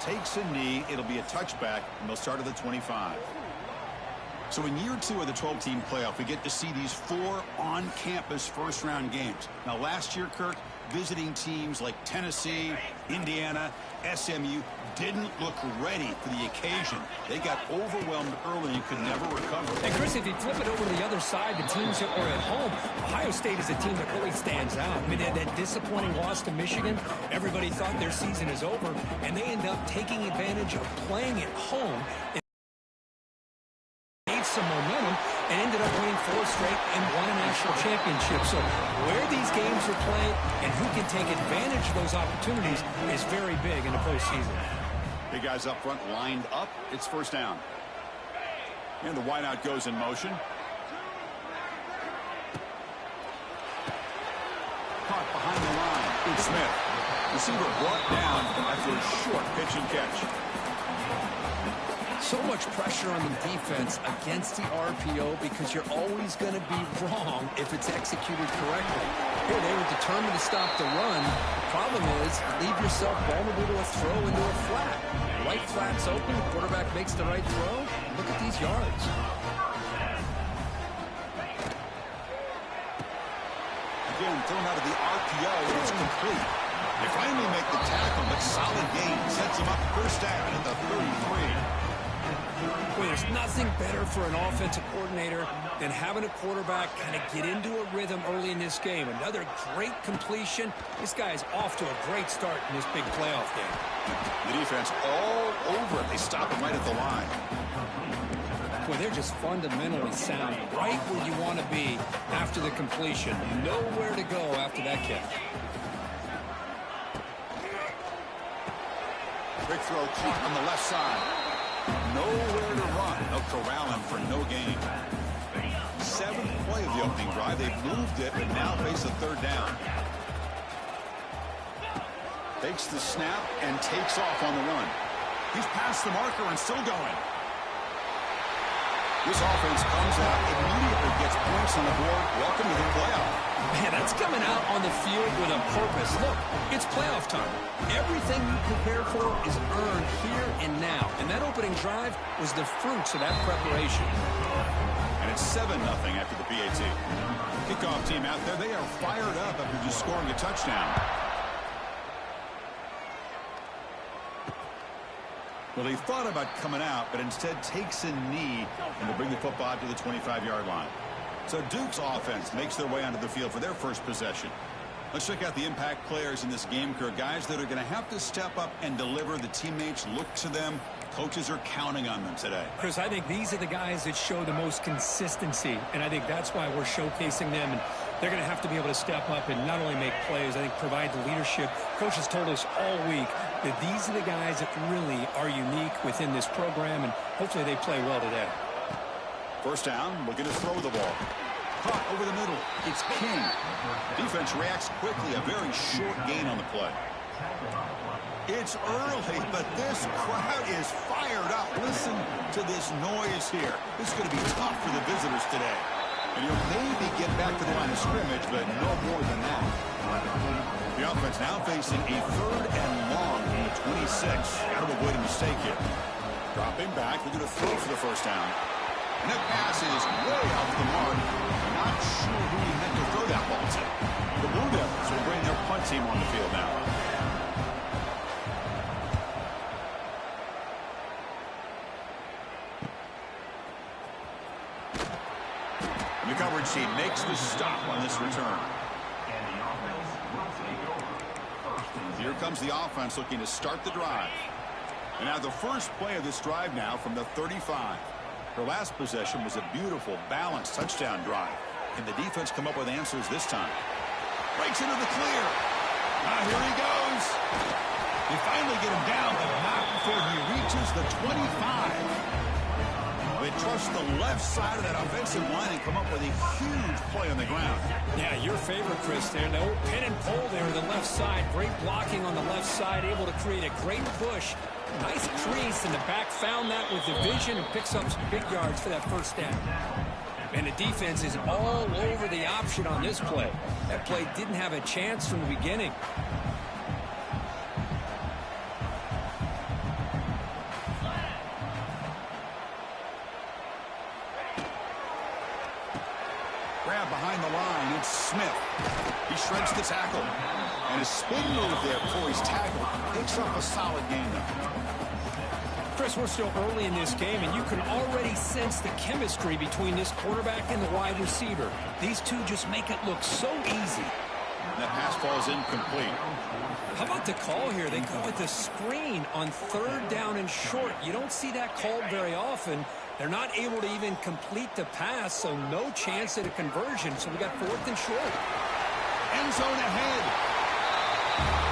takes a knee. It'll be a touchback, and they'll start at the 25. So in year 2 of the 12-team playoff, we get to see these 4 on-campus first-round games. Now, last year, Kirk, visiting teams like Tennessee, Indiana, SMU didn't look ready for the occasion. They got overwhelmed early and could never recover. And, Chris, if you flip it over to the other side, the teams that were at home, Ohio State is a team that really stands out. I mean, they had that disappointing loss to Michigan. Everybody thought their season is over, and they end up taking advantage of playing at home. Some momentum and ended up winning 4 straight and won a national championship. So where these games are played and who can take advantage of those opportunities is very big in the postseason. Big guys up front lined up. It's first down. And the wideout goes in motion. Caught behind the line. It's Smith. Receiver brought down after a short pitch and catch. So much pressure on the defense against the RPO because you're always going to be wrong if it's executed correctly. Here, they were determined to stop the run. Problem is, leave yourself vulnerable to a throw into a flat. Right flat's open, quarterback makes the right throw. Look at these yards. Again, thrown out of the RPO, and it's complete. They finally make the tackle, but solid gain sets them up first down at the 33. Boy, there's nothing better for an offensive coordinator than having a quarterback kind of get into a rhythm early in this game. Another great completion. This guy is off to a great start in this big playoff game. The defense all over it. They stop him right at the line. Boy, they're just fundamentally sound, right where you want to be after the completion. Nowhere to go after that catch. Big throw caught on the left side. Nowhere to run. They'll corral him for no gain. 7th play of the opening drive. They've moved it, but now face a third down. Takes the snap and takes off on the run. He's past the marker and still going. This offense comes out, immediately gets points on the board. Welcome to the playoff. Man, that's coming out on the field with a purpose. Look, it's playoff time. Everything you prepare for is earned here and now. And that opening drive was the fruits of that preparation. And it's 7-0 after the PAT. Kickoff team out there, they are fired up after just scoring a touchdown. Well, he thought about coming out, but instead takes a knee and will bring the football to the 25-yard line. So Duke's offense makes their way onto the field for their first possession. Let's check out the impact players in this game, Kirk. Guys that are going to have to step up and deliver. The teammates look to them. Coaches are counting on them today. Chris, I think these are the guys that show the most consistency, and I think that's why we're showcasing them. And they're going to have to be able to step up and not only make plays, I think provide the leadership. Coach has told us all week that these are the guys that really are unique within this program, and hopefully they play well today. First down, looking to throw the ball. Caught over the middle. It's King. Defense reacts quickly. A very short gain on the play. It's early, but this crowd is fired up. Listen to this noise here. This is going to be tough for the visitors today. And you'll maybe get back to the line of scrimmage, but no more than that. The offense now facing a 3rd and long from the 26. Got to avoid a mistake here. Dropping back. They're going to throw for the first down. And that pass is way off the mark. Not sure who he meant to throw that ball to. The Blue Devils will bring their punt team on the field now. And the coverage team makes the stop on this return. Here comes the offense looking to start the drive. And now the first play of this drive now from the 35. Her last possession was a beautiful, balanced touchdown drive. Can the defense come up with answers this time? Breaks into the clear. Here he goes. They finally get him down, but not before he reaches the 25. They trust the left side of that offensive line and come up with a huge play on the ground. Yeah, your favorite, Chris, there. The old pin and pull there on the left side. Great blocking on the left side, able to create a great push. Nice crease in the back, found that with the vision and picks up some big yards for that first down. And the defense is all over the option on this play. That play didn't have a chance from the beginning. behind the line. It's Smith. He shreds the tackle. And his spin move there before he's tackled picks up a solid gain, though. Chris, we're still early in this game, and you can already sense the chemistry between this quarterback and the wide receiver. These two just make it look so easy. And that pass falls incomplete. How about the call here? They call it the screen on 3rd down and short. You don't see that called very often. They're not able to even complete the pass, so no chance at a conversion. So we got 4th and short. End zone ahead.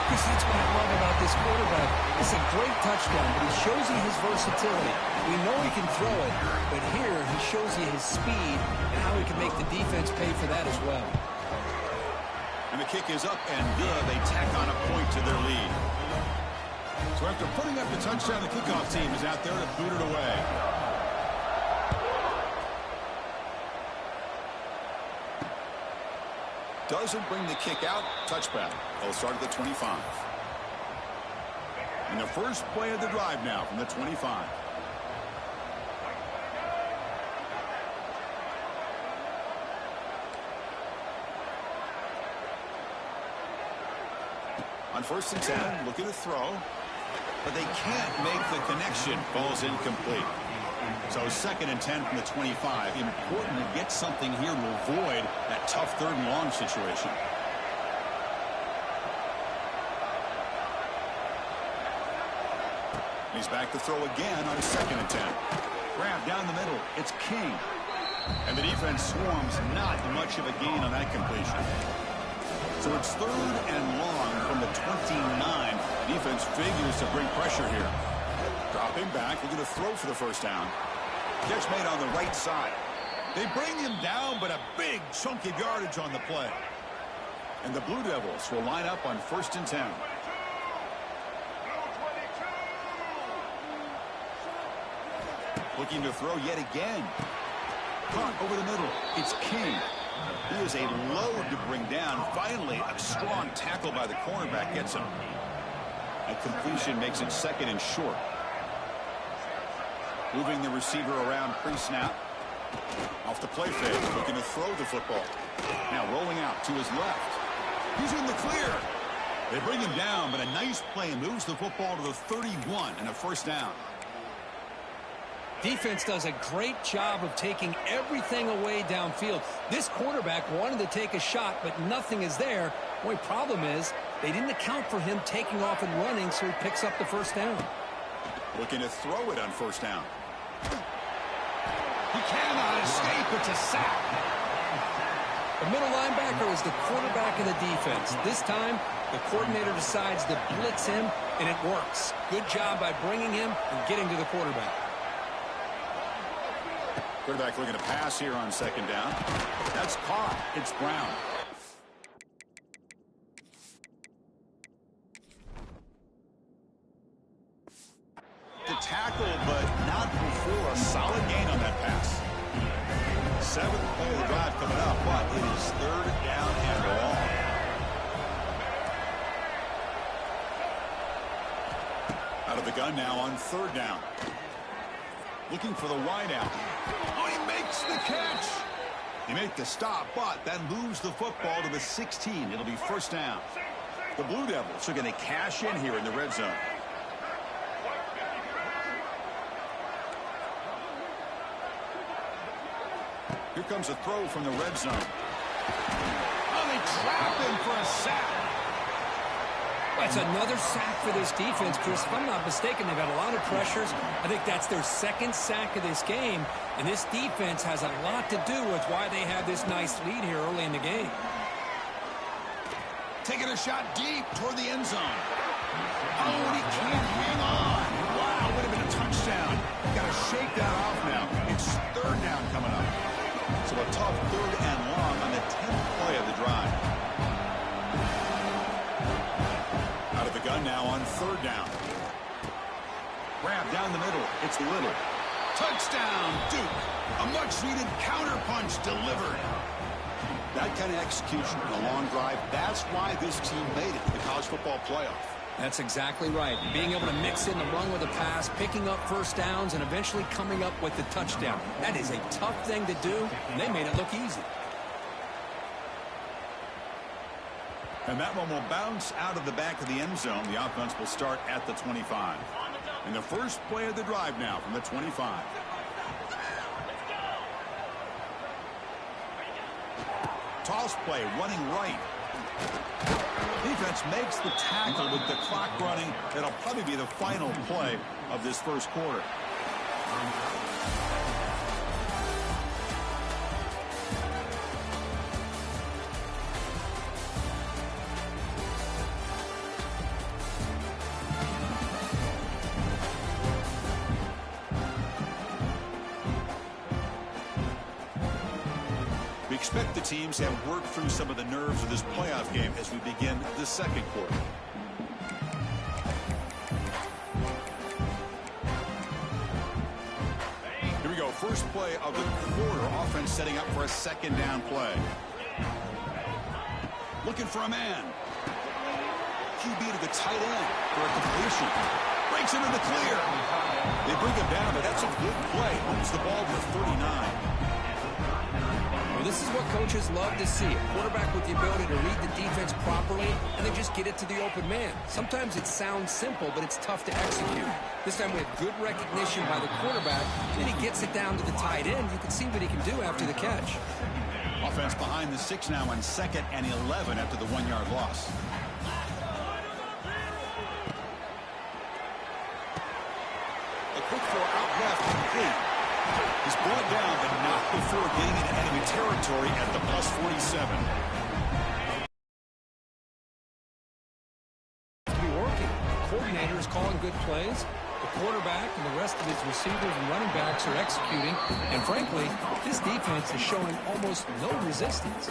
Chris, that's what I love about this quarterback. It's a great touchdown, but he shows you his versatility. We know he can throw it, but here he shows you his speed and how he can make the defense pay for that as well. And the kick is up and good. They tack on a point to their lead. So after putting up the touchdown, the kickoff team is out there to boot it away. Doesn't bring the kick out. Touchback. They'll start at the 25. And the first play of the drive now from the 25. On 1st and 10, looking to throw. But they can't make the connection. Ball's incomplete. So 2nd and 10 from the 25. Important to get something here to avoid that tough 3rd and long situation. He's back to throw again on 2nd and 10. Grab down the middle. It's King. And the defense swarms. Not much of a gain on that completion. So it's 3rd and long from the 29. Defense figures to bring pressure here. Dropping back, looking to throw for the 1st down. Catch made on the right side. They bring him down, but a big chunk of yardage on the play. And the Blue Devils will line up on 1st and 10. Looking to throw yet again. Caught over the middle. It's King. He is a load to bring down. Finally, a strong tackle by the cornerback gets him. A completion makes it 2nd and short. Moving the receiver around pre-snap. Off the play fake, looking to throw the football. Now rolling out to his left. He's in the clear. They bring him down, but a nice play moves the football to the 31 and a 1st down. Defense does a great job of taking everything away downfield. This quarterback wanted to take a shot, but nothing is there. The only problem is they didn't account for him taking off and running, so he picks up the 1st down. Looking to throw it on 1st down. He cannot escape. It's a sack. The middle linebacker is the quarterback of the defense. This time, the coordinator decides to blitz him, and it works. Good job by bringing him and getting to the quarterback. Quarterback looking to pass here on 2nd down. That's caught. It's Brown. The tackle, but not before a solid gain on that pass. 7th play of the drive coming up, but it is 3rd down and long. Out of the gun now on 3rd down. Looking for the wide out. Oh, he makes the catch. He made the stop, but that moves the football to the 16. It'll be 1st down. The Blue Devils are going to cash in here in the red zone. Here comes a throw from the red zone. Oh, they trap him for a sack. That's another sack for this defense, Chris. If I'm not mistaken, they've had a lot of pressures. I think that's their 2nd sack of this game, and this defense has a lot to do with why they have this nice lead here early in the game. Taking a shot deep toward the end zone. Oh, and he can't hang on. Wow, would have been a touchdown. Got to shake that off now. It's 3rd down coming up. So a tough 3rd and long on the 10th play of the drive. Out of the gun now on 3rd down. Grab down the middle. It's Little. Touchdown, Duke. A much-needed counterpunch delivered. That kind of execution in a long drive, that's why this team made it to the college football playoff. That's exactly right. Being able to mix in the run with a pass, picking up 1st downs, and eventually coming up with the touchdown. That is a tough thing to do, and they made it look easy. And that one will bounce out of the back of the end zone. The offense will start at the 25. And the first play of the drive now from the 25. Toss play, running right. Defense makes the tackle with the clock running. That'll probably be the final play of this first quarter. We expect the teams have worked through some of the nerves of this playoff game as we begin the second quarter. Here we go. First play of the quarter. Offense setting up for a second down play. Looking for a man. QB to the tight end for a completion. Breaks into the clear. They bring him down, but that's a good play. Moves the ball to the 39. This is what coaches love to see. A quarterback with the ability to read the defense properly and then just get it to the open man. Sometimes it sounds simple, but it's tough to execute. This time we have good recognition by the quarterback. Then he gets it down to the tight end. You can see what he can do after the catch. Offense behind the 6 now on 2nd and 11 after the 1-yard loss. A quick throw out left, complete. He's brought down, but not before getting into enemy territory at the plus 47. To be working. The coordinator is calling good plays. The quarterback and the rest of his receivers and running backs are executing. And frankly, this defense is showing almost no resistance.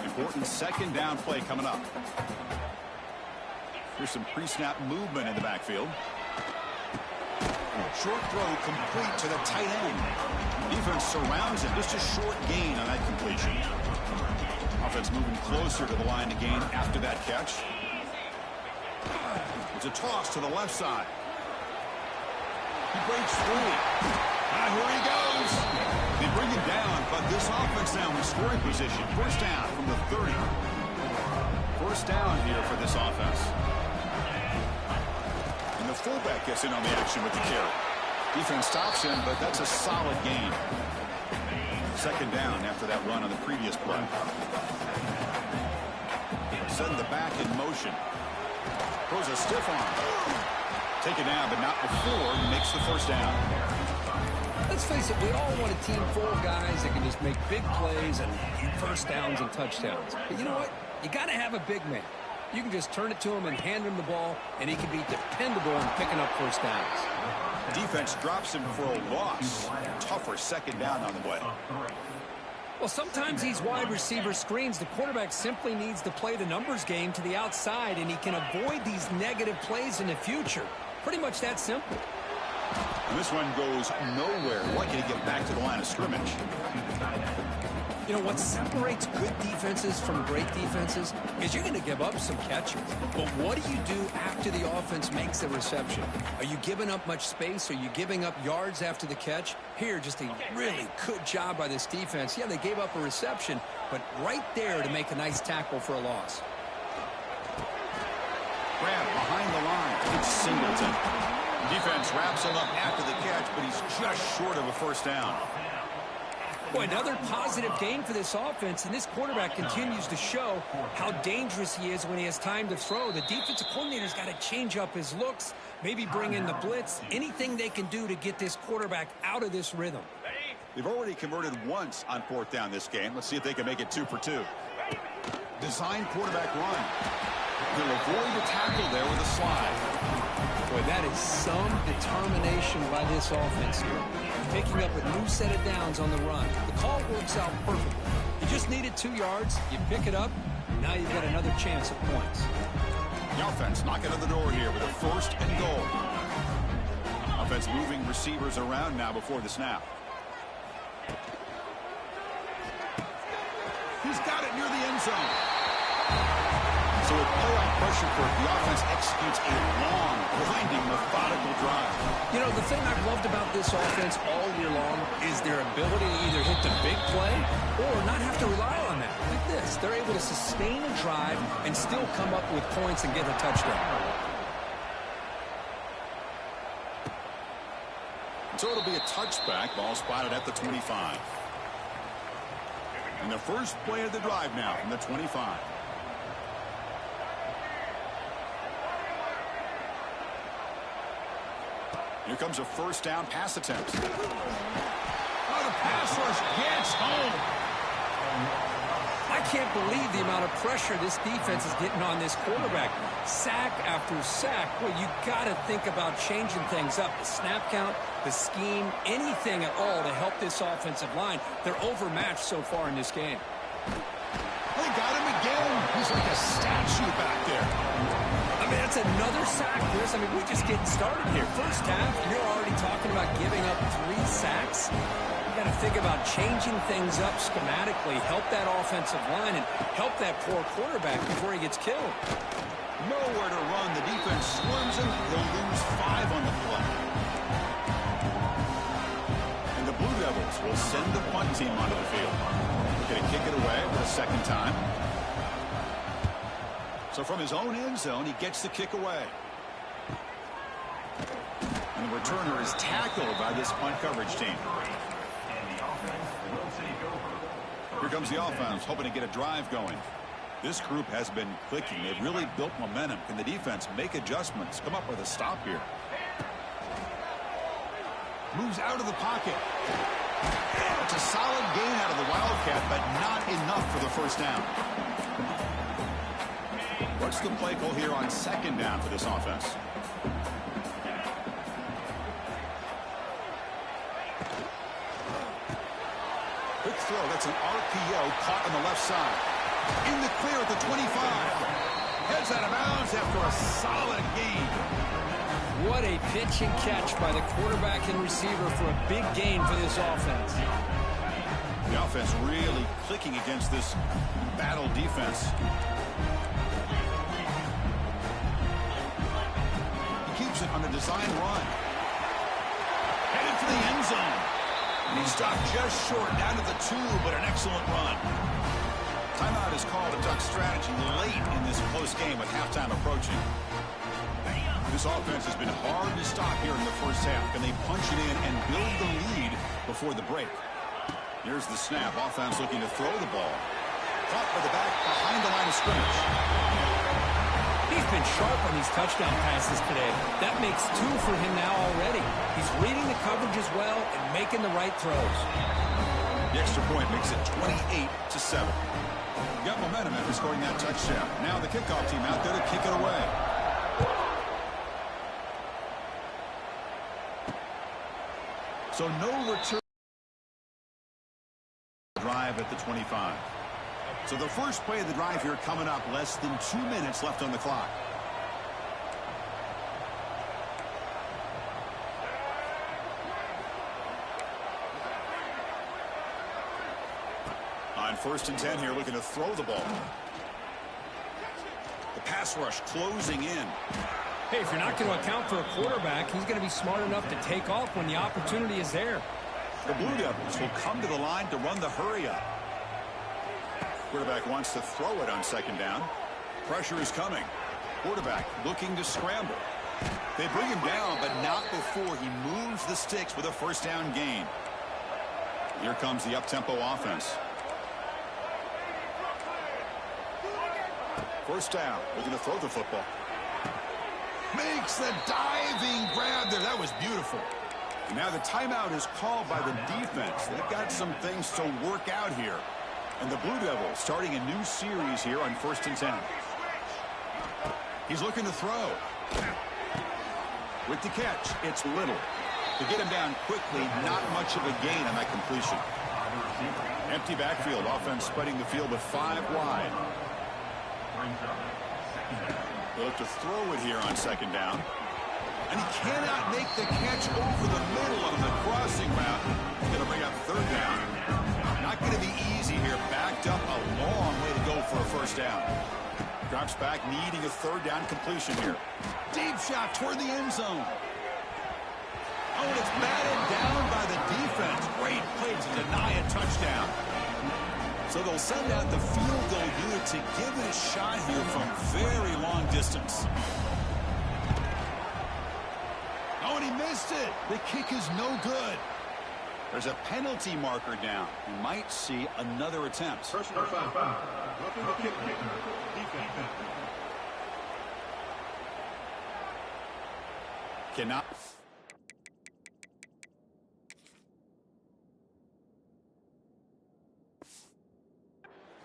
Important second down play coming up. Here's some pre-snap movement in the backfield. Short throw complete to the tight end. Defense surrounds him. Just a short gain on that completion. Offense moving closer to the line to gain after that catch. It's a toss to the left side. He breaks free. Here he goes. They bring him down, but this offense now in scoring position. First down from the 30. First down here for this offense. And the fullback gets in on the action with the carry. Defense stops him, but that's a solid gain. Second down after that run on the previous play. Setting the back in motion. Throws a stiff arm. Taken down, but not before he makes the first down. Let's face it, we all want a team full of guys that can just make big plays and first downs and touchdowns. But you know what? You got to have a big man. You can just turn it to him and hand him the ball, and he can be dependable in picking up first downs. Defense drops him for a loss. Tougher second down on the way. Well, sometimes these wide receiver screens, the quarterback simply needs to play the numbers game to the outside, and he can avoid these negative plays in the future. Pretty much that simple. And this one goes nowhere. Lucky to get back to the line of scrimmage. You know, what separates good defenses from great defenses is you're going to give up some catches. But what do you do after the offense makes a reception? Are you giving up much space? Are you giving up yards after the catch? Here, just a really good job by this defense. Yeah, they gave up a reception, but right there to make a nice tackle for a loss. Grab behind the line. It's Singleton. Defense wraps him up after the catch, but he's just short of a first down. Boy, another positive gain for this offense, and this quarterback continues to show how dangerous he is when he has time to throw. The defensive coordinator's got to change up his looks, maybe bring in the blitz, anything they can do to get this quarterback out of this rhythm. They've already converted once on fourth down this game. Let's see if they can make it 2 for 2. Design quarterback run. He'll avoid the tackle there with a slide. Boy, that is some determination by this offense here. Picking up a new set of downs on the run. The call works out perfectly. You just needed 2 yards. You pick it up. Now you've got another chance at points. The offense knocking on the door here with a first and goal. Offense moving receivers around now before the snap. He's got it near the end zone. So with playoff pressure for it, the offense executes a long, grinding, methodical drive. You know, the thing I've loved about this offense all year long is their ability to either hit the big play or not have to rely on that. Like this, they're able to sustain a drive and still come up with points and get a touchdown. So it'll be a touchback, ball spotted at the 25. And the first play of the drive now from the 25. Here comes a first down pass attempt. Oh, the pass rush gets home. I can't believe the amount of pressure this defense is getting on this quarterback. Sack after sack. Well, you got to think about changing things up. The snap count, the scheme, anything at all to help this offensive line. They're overmatched so far in this game. They got him again. He's like a statue back there. I mean, that's another sack, Chris. I mean, we're just getting started here. First half, you're already talking about giving up 3 sacks. You got to think about changing things up schematically, help that offensive line, and help that poor quarterback before he gets killed. Nowhere to run. The defense swarms him. They'll lose 5 on the play. And the Blue Devils will send the punt team onto the field. They're going to kick it away for the second time. So from his own end zone, he gets the kick away. And the returner is tackled by this punt coverage team. Here comes the offense, hoping to get a drive going. This group has been clicking. They've really built momentum. Can the defense make adjustments? Come up with a stop here. Moves out of the pocket. It's a solid gain out of the Wildcat, but not enough for the first down. What's the play call here on second down for this offense? Quick throw. That's an RPO caught on the left side. In the clear at the 25. Heads out of bounds after a solid gain. What a pitch and catch by the quarterback and receiver for a big gain for this offense. The offense really clicking against this battle defense. He keeps it on a design run. Headed for the end zone. And he stopped just short, down to the 2, but an excellent run. Timeout is called to duck strategy late in this close game with halftime approaching. This offense has been hard to stop here in the first half. Can they punch it in and build the lead before the break? Here's the snap. Offense looking to throw the ball. Caught by the back behind the line of scrimmage. He's been sharp on these touchdown passes today. That makes 2 for him now already. He's reading the coverage as well and making the right throws. The extra point makes it 28-7. Got momentum after scoring that touchdown. Now the kickoff team out there to kick it away. So no return drive at the 25. So the first play of the drive here coming up, less than 2 minutes left on the clock. On 1st and 10 here, looking to throw the ball. The pass rush closing in. Hey, if you're not going to account for a quarterback, he's going to be smart enough to take off when the opportunity is there. The Blue Devils will come to the line to run the hurry up. Quarterback wants to throw it on second down. Pressure is coming. Quarterback looking to scramble. They bring him down, but not before he moves the sticks with a first down gain. Here comes the up-tempo offense. First down, looking to throw the football. Makes the diving grab there. That was beautiful. Now the timeout is called by the defense. They've got some things to work out here. And the Blue Devils starting a new series here on 1st and 10. He's looking to throw. With the catch, it's Little. To get him down quickly, not much of a gain on that completion. Empty backfield, offense spreading the field with 5 wide. They'll look to throw it here on second down. And he cannot make the catch over the middle on the crossing route. He's going to bring up 3rd down. Not going to be easy here. Backed up a long way to go for a first down. Drops back, needing a third down completion here. Deep shot toward the end zone. Oh, and it's batted down by the defense. Great play to deny a touchdown. So they'll send out the field goal unit to give it a shot here from very long distance. Oh, and he missed it. The kick is no good. There's a penalty marker down. We might see another attempt. Personal foul. Cannot.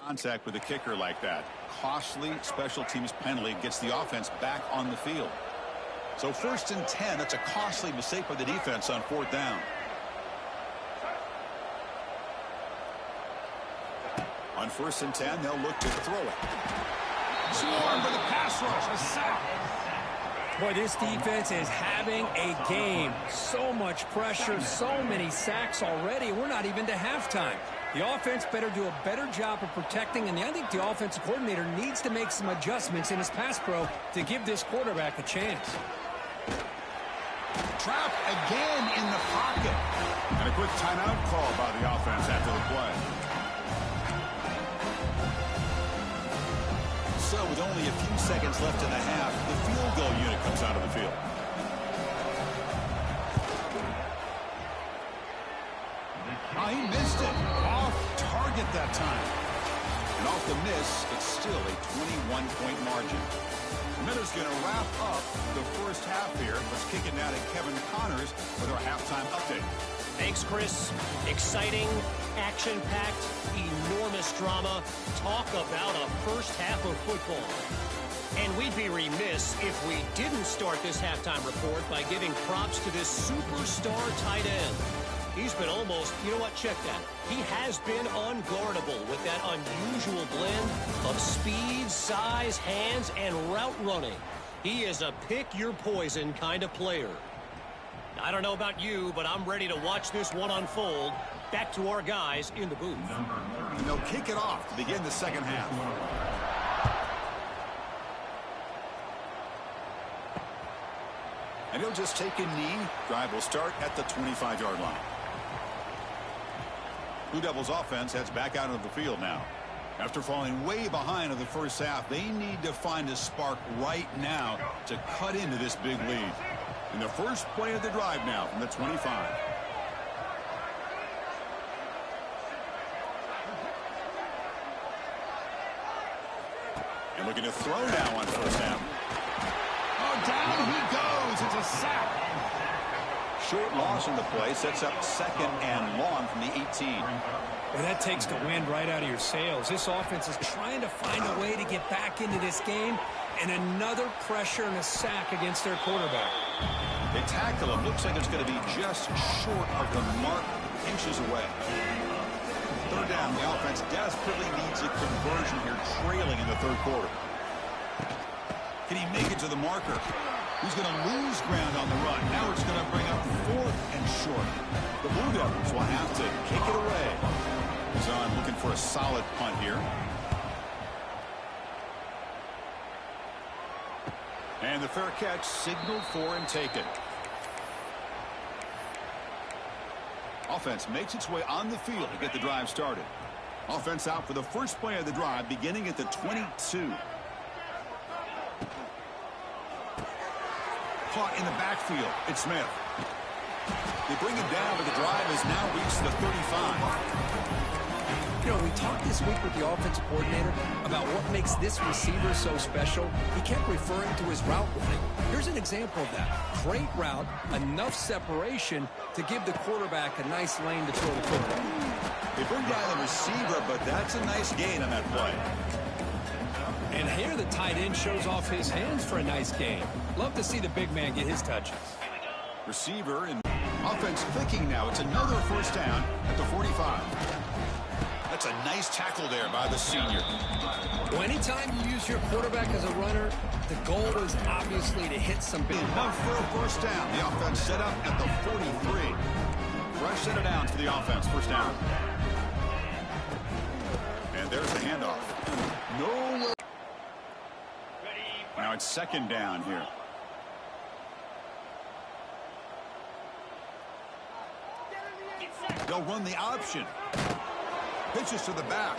Contact with a kicker like that. Costly special teams penalty gets the offense back on the field. So 1st and 10, that's a costly mistake by the defense on 4th down. On 1st and 10, they'll look to throw it. Swarm for the pass rush. A sack. Boy, this defense is having a game. So much pressure, so many sacks already. We're not even to halftime. The offense better do a better job of protecting, and I think the offensive coordinator needs to make some adjustments in his pass pro to give this quarterback a chance. Trapped again in the pocket. And a quick timeout call by the offense after the play. So with only a few seconds left in the half, the field goal unit comes out of the field. Oh, he missed it. Off target that time. And off the miss, it's still a 21-point margin. Miller's going to wrap up the first half here. Let's kick it now to Kevin Connors with our halftime update. Thanks, Chris. Exciting, action-packed, enormous drama. Talk about a first half of football. And we'd be remiss if we didn't start this halftime report by giving props to this superstar tight end. He's been almost, you know what, check that. He has been unguardable with that unusual blend of speed, size, hands, and route running. He is a pick-your-poison kind of player. I don't know about you, but I'm ready to watch this one unfold. Back to our guys in the booth. And they'll kick it off to begin the second half. And he'll just take a knee. Drive will start at the 25-yard line. Blue Devils offense heads back out of the field now. After falling way behind in the first half, they need to find a spark right now to cut into this big lead. In the first play of the drive now from the 25. And looking to throw now on first down. Oh, down he goes. It's a sack. Short loss in the play sets up 2nd and long from the 18. Well, that takes the wind right out of your sails. This offense is trying to find a way to get back into this game, and another pressure and a sack against their quarterback. They tackle him. Looks like it's going to be just short of the mark, inches away. 3rd down. The offense desperately needs a conversion here, trailing in the 3rd quarter. Can he make it to the marker? He's going to lose ground on the run. Now it's going to bring up 4th and short. The Blue Devils will have to kick it away. Zahn looking for a solid punt here. And the fair catch signaled for and taken. Offense makes its way on the field to get the drive started. Offense out for the first play of the drive beginning at the 22. Caught in the backfield. It's Smith. They bring him down, but the drive has now reached the 35. You know, we talked this week with the offensive coordinator about what makes this receiver so special. He kept referring to his route running. Here's an example of that. Great route, enough separation to give the quarterback a nice lane to throw the football. They bring down the receiver, but that's a nice gain on that play. And here the tight end shows off his hands for a nice game. Love to see the big man get his touches. Receiver and offense clicking now. It's another first down at the 45. That's a nice tackle there by the senior. Well, anytime you use your quarterback as a runner, the goal is obviously to hit some big. Enough for a first down. The offense set up at the 43. Fresh set of downs for the offense. First down. And there's the handoff. No. Now it's second down here. They'll run the option. Pitches to the back.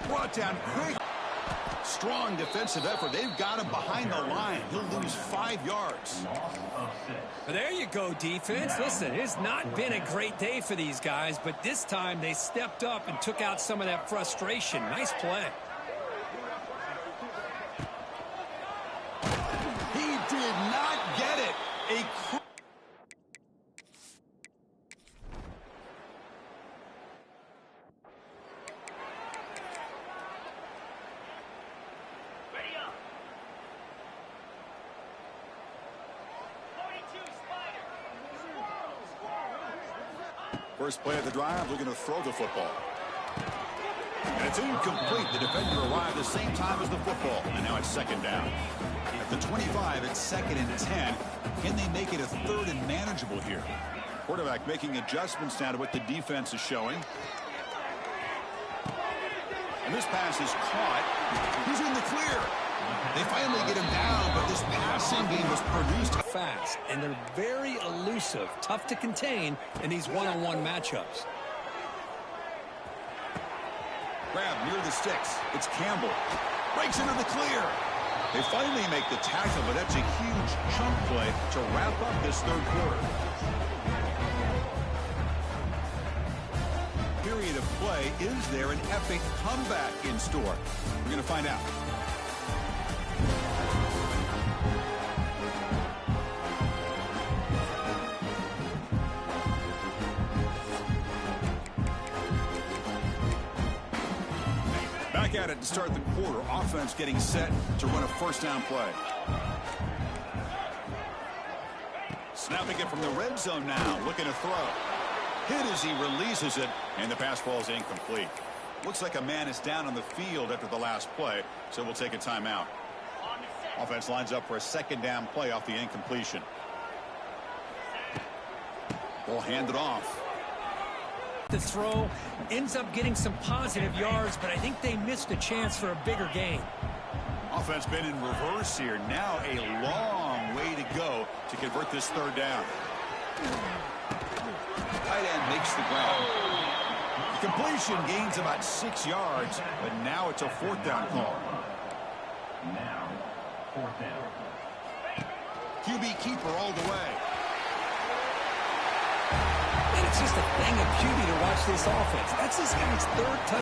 Brought down quick. Strong defensive effort. They've got him behind the line. He'll lose 5 yards. There you go, defense. Listen, it's not been a great day for these guys, but this time they stepped up and took out some of that frustration. Nice play. He did not get it. First play of the drive, they're going to throw the football. And it's incomplete. The defender arrived at the same time as the football. And now it's second down. At the 25, it's second and 10. Can they make it a third and manageable here? Quarterback making adjustments now to what the defense is showing. And this pass is caught. He's in the clear. They finally get him down, but this passing game was produced fast, and they're very elusive, tough to contain in these one-on-one matchups. Grab near the sticks. It's Campbell. Breaks into the clear. They finally make the tackle, but that's a huge chunk play to wrap up this third quarter. Period of play. Is there an epic comeback in store? We're going to find out. Back at it to start the quarter. Offense getting set to run a first down play. Snapping it from the red zone now. Looking to throw. Hit as he releases it, and the pass ball is incomplete. Looks like a man is down on the field after the last play, so we'll take a timeout. Offense lines up for a second down play off the incompletion. Ball handed off. The throw ends up getting some positive yards, but I think they missed a chance for a bigger gain. Offense been in reverse here. Now a long way to go to convert this third down. Tight end makes the grab. The completion gains about 6 yards, but now it's a fourth down call. Now, fourth down. QB keeper all the way. And it's just a thing of beauty to watch this offense. That's this guy's third touchdown.